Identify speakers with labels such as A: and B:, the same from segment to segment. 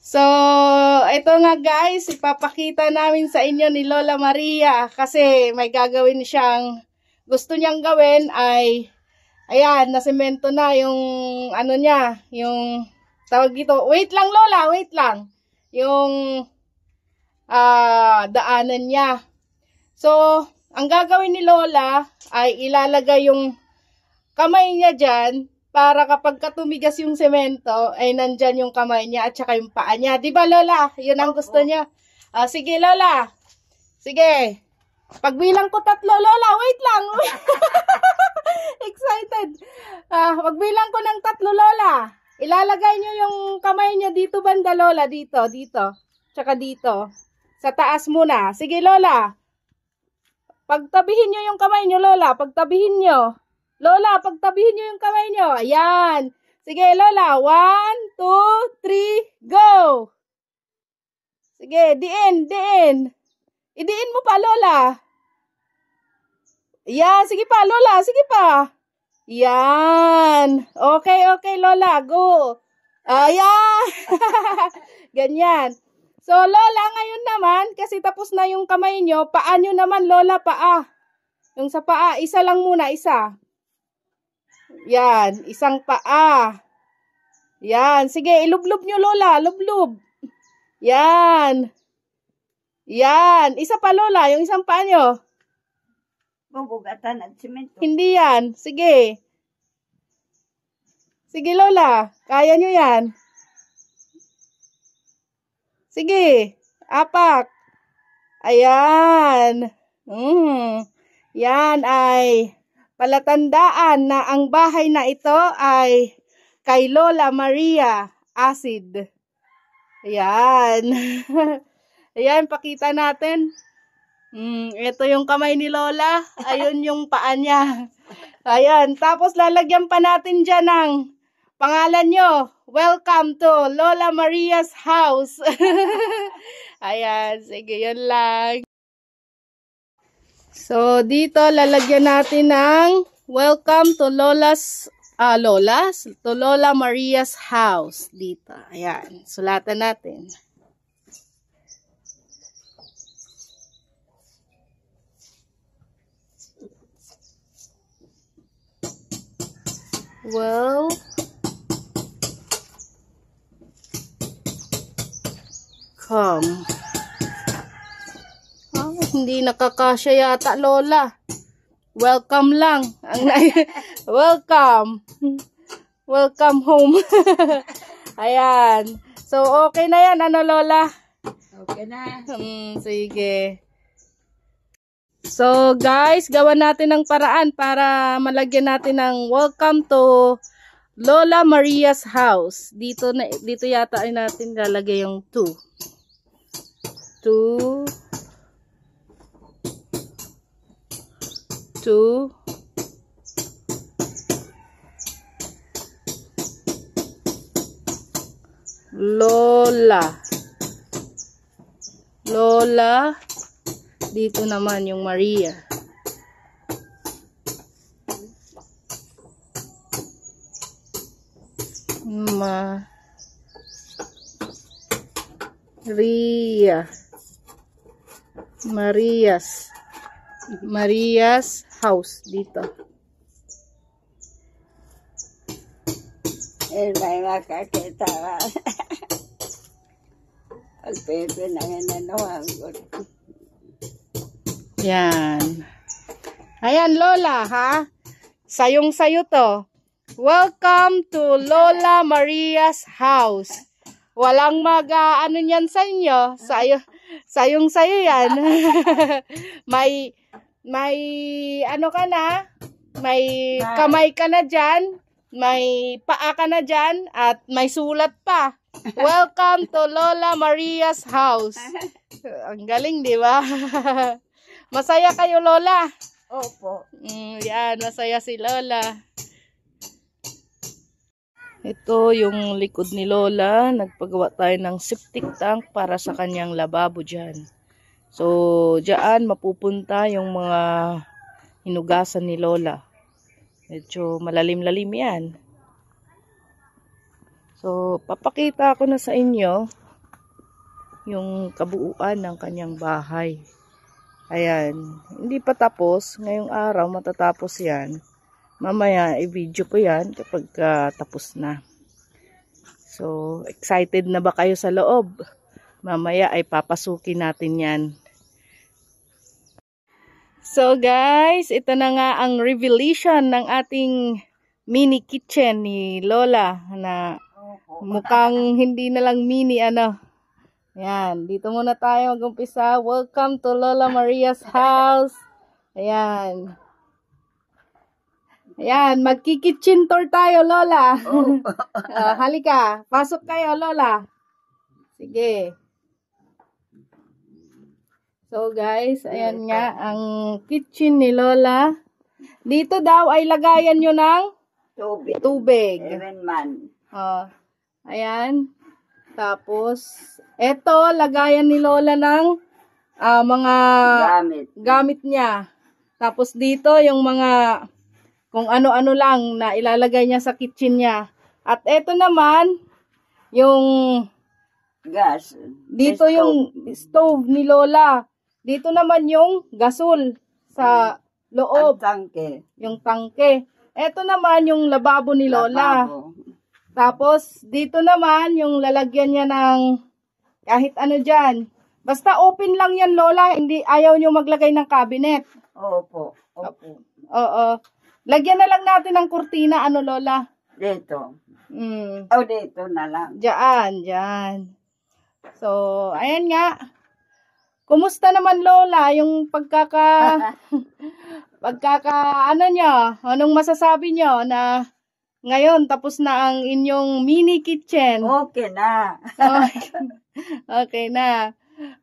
A: So, ito nga guys, ipapakita namin sa inyo ni Lola Maria kasi may gagawin siyang, gusto niyang gawin ay, ayan, nasemento na yung, ano niya, yung, tawag dito, wait lang Lola, wait lang, yung, daanan niya. So, ang gagawin ni Lola ay ilalagay yung kamay niya dyan, para kapag tumigas yung semento, ay nandyan yung kamay niya at saka yung paa niya. Diba Lola? Yun ang gusto niya. Sige Lola. Sige. Pagbilang ko 3 Lola. Wait lang. Excited. Pagbilang ko ng 3 Lola. Ilalagay niyo yung kamay niyo dito banda Lola. Dito. Tsaka dito. Sa taas muna. Sige Lola. Pagtabihin niyo yung kamay niyo Lola. Pagtabihin niyo. Lola, pagtabihin niyo yung kamay niyo. Ayan. Sige, Lola. 1, 2, 3, go! Sige, diin. Idiin mo pa, Lola. Ayan, sige pa, Lola. Sige pa. Ayan. Okay, Lola. Go. Ayan. Ganyan. So, Lola, ngayon naman, kasi tapos na yung kamay niyo, paa niyo naman, Lola, paa. Yung sa paa, isa lang muna, isa. Yan, isang paa. Yan, sige, ilublob nyo Lola, lublob. Yan. Yan, isa pa Lola, yung isang paa nyo.
B: Bubugatan at simento.
A: Hindi yan, sige. Sige Lola, kaya nyo yan. Sige, apak. Ayan. Yan ay palatandaan na ang bahay na ito ay kay Lola Maria Acid. Ayan. Ayan, pakita natin. Ito yung kamay ni Lola. Ayun yung paa niya. Ayan. Tapos lalagyan pa natin dyan ng pangalan nyo. Welcome to Lola Maria's house. Ayan. Sige, yun lang. So, dito, lalagyan natin ng welcome to Lola Maria's house. Dito. Ayan. Sulatan natin. Welcome. Hindi nakakasya yata, Lola. Welcome lang. Welcome. Welcome home. Ayan. So, okay na yan, ano, Lola?
B: Okay na.
A: Sige. So, guys, gawa natin ng paraan para malagyan natin ng welcome to Lola Maria's house. Dito yata ay natin lalagay yung 2. Lola. Dito naman yung Maria. Maria's house dito.
B: May makakita. Pagpepe na nanawahan ko.
A: Yan. Ayan, Lola, ha? Sayong-sayo to. Welcome to Lola Maria's house. Walang ano niyan sa inyo. Sayong-sayo yan. may ano ka na? May kamay ka na dyan. May paa ka na dyan. At may sulat pa. Welcome to Lola Maria's house. Ang galing, di ba? Masaya kayo, Lola?
B: Opo.
A: Yan, masaya si Lola. Ito yung likod ni Lola. Nagpagawa tayo ng septic tank para sa kanyang lababo dyan. So, dyan mapupunta yung mga hinugasan ni Lola. Medyo malalim-lalim yan. So, papakita ko na sa inyo yung kabuuan ng kanyang bahay. Ayan, hindi pa tapos. Ngayong araw matatapos yan. Mamaya i-video ko yan kapag tapos na. So, excited na ba kayo sa loob? Mamaya ay papasukin natin yan. So guys, ito na nga ang revelation ng ating mini kitchen ni Lola na mukhang hindi na lang mini ano. Ayan, dito muna tayo mag-umpisa. Welcome to Lola Maria's house. Ayan. Ayan, magki-kitchen tour tayo, Lola. Halika, pasok kayo, Lola. Sige. So guys, ayan nga ang kitchen ni Lola. Dito daw ay lagayan nyo ng tubig. Ayan. Tapos, eto, lagayan ni Lola ng mga gamit niya. Tapos dito, yung mga kung ano-ano lang na ilalagay niya sa kitchen niya. At eto naman, yung
B: gas.
A: dito yung stove ni Lola. Dito naman yung gasol sa loob. Yung tangke. Eto naman yung lababo ni Lola. Tapos, dito naman yung lalagyan niya ng kahit ano dyan. Basta open lang yan, Lola. Hindi, ayaw nyo maglagay ng cabinet.
B: Opo.
A: Oo. Lagyan na lang natin ng kurtina, ano, Lola?
B: Dito.
A: Mm.
B: Dito na lang.
A: Diyan. So, ayan nga. Kumusta naman, Lola, yung ano nyo? Anong masasabi nyo na ngayon tapos na ang inyong mini kitchen?
B: Okay na.
A: Okay na.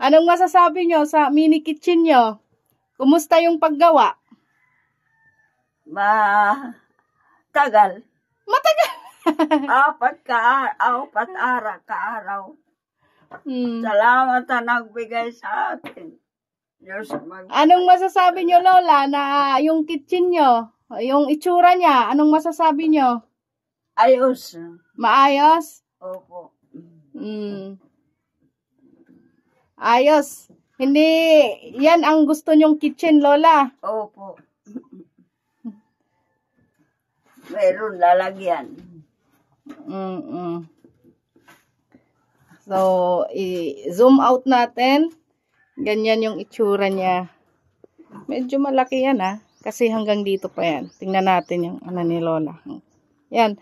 A: Anong masasabi nyo sa mini kitchen nyo? Kumusta yung paggawa?
B: Tagal.
A: Matagal.
B: Apat araw. Salamat na nagbigay sa akin. Diyos
A: Anong masasabi nyo, Lola, na yung kitchen nyo, yung itsura niya, anong masasabi nyo?
B: Ayos.
A: Maayos?
B: Opo.
A: Ayos. Hindi, yan ang gusto nyong kitchen, Lola.
B: Opo. Meron lalagyan.
A: So, i-zoom out natin. Ganyan yung itsura niya. Medyo malaki yan kasi hanggang dito pa yan. Tingnan natin yung ano ni Lola. Yan.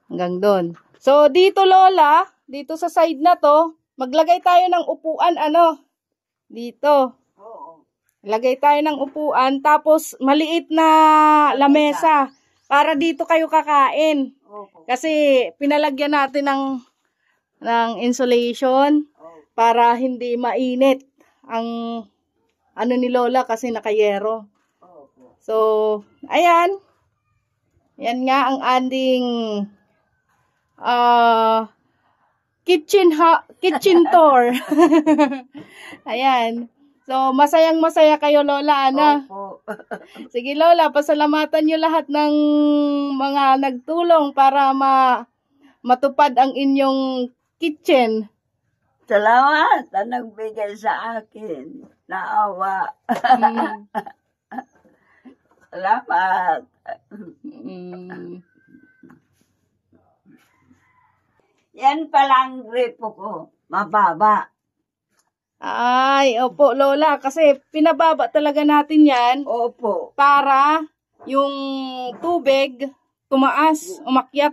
A: Hanggang doon. So, dito Lola, dito sa side na to, maglagay tayo ng upuan, dito.
B: Oo.
A: Lagay tayo ng upuan, tapos maliit na lamesa. Para dito kayo kakain.
B: Opo.
A: Kasi pinalagyan natin ng insulation para hindi mainit ang ano ni Lola kasi nakayero. So, ayan. Yan nga ang ating kitchen tour. Ayan. So, masayang-masaya kayo, Lola,
B: Opo.
A: Sige, Lola, pasalamatan nyo lahat ng mga nagtulong para matupad ang inyong kitchen.
B: Salamat na nagbigay sa akin. Naawa. Salamat. Yan palang gripo ko. Mababa.
A: Ay, opo, Lola, kasi pinababa talaga natin yan.
B: Opo.
A: Para yung tubig tumaas, umakyat.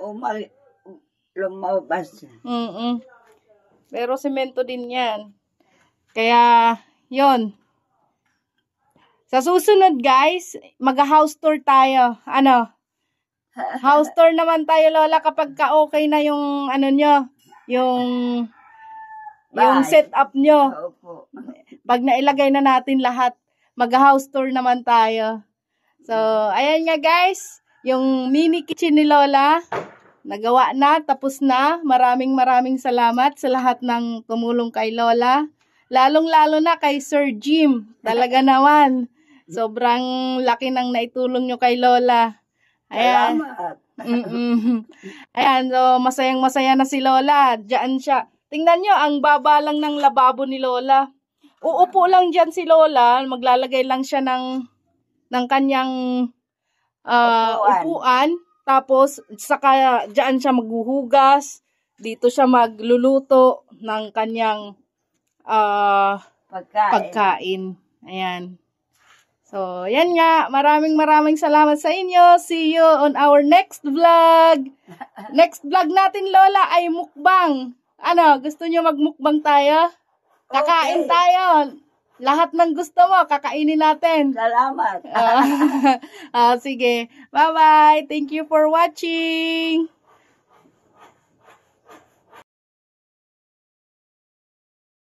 B: Lumabas.
A: Pero semento din yan. Kaya, yon. Sa susunod, guys, mag-house tour tayo. House tour naman tayo, Lola, kapag ka-okay na yung nyo, yung setup nyo.
B: Opo.
A: Pag nailagay na natin lahat, mag-house tour naman tayo. So, ayan nga guys, yung mini kitchen ni Lola, nagawa na, tapos na. Maraming salamat sa lahat ng tumulong kay Lola. Lalong-lalo na kay Sir Jim. Talaga naman. Sobrang laki ng naitulong nyo kay Lola. Ayan.
B: Salamat.
A: Ayan, so masayang-masaya na si Lola. Diyan siya. Tingnan nyo, ang baba lang ng lababo ni Lola. Uupo lang dyan si Lola, maglalagay lang siya ng kanyang upuan. Tapos, saka dyan siya maghuhugas. Dito siya magluluto ng kanyang pagkain. Ayan. So, yan nga. Maraming salamat sa inyo. See you on our next vlog. Next vlog natin, Lola, ay mukbang. Ano, gusto nyo magmukbang tayo? Kakain tayo. Lahat ng gusto mo, kakainin natin.
B: Salamat.
A: Sige. Bye-bye. Thank you for watching.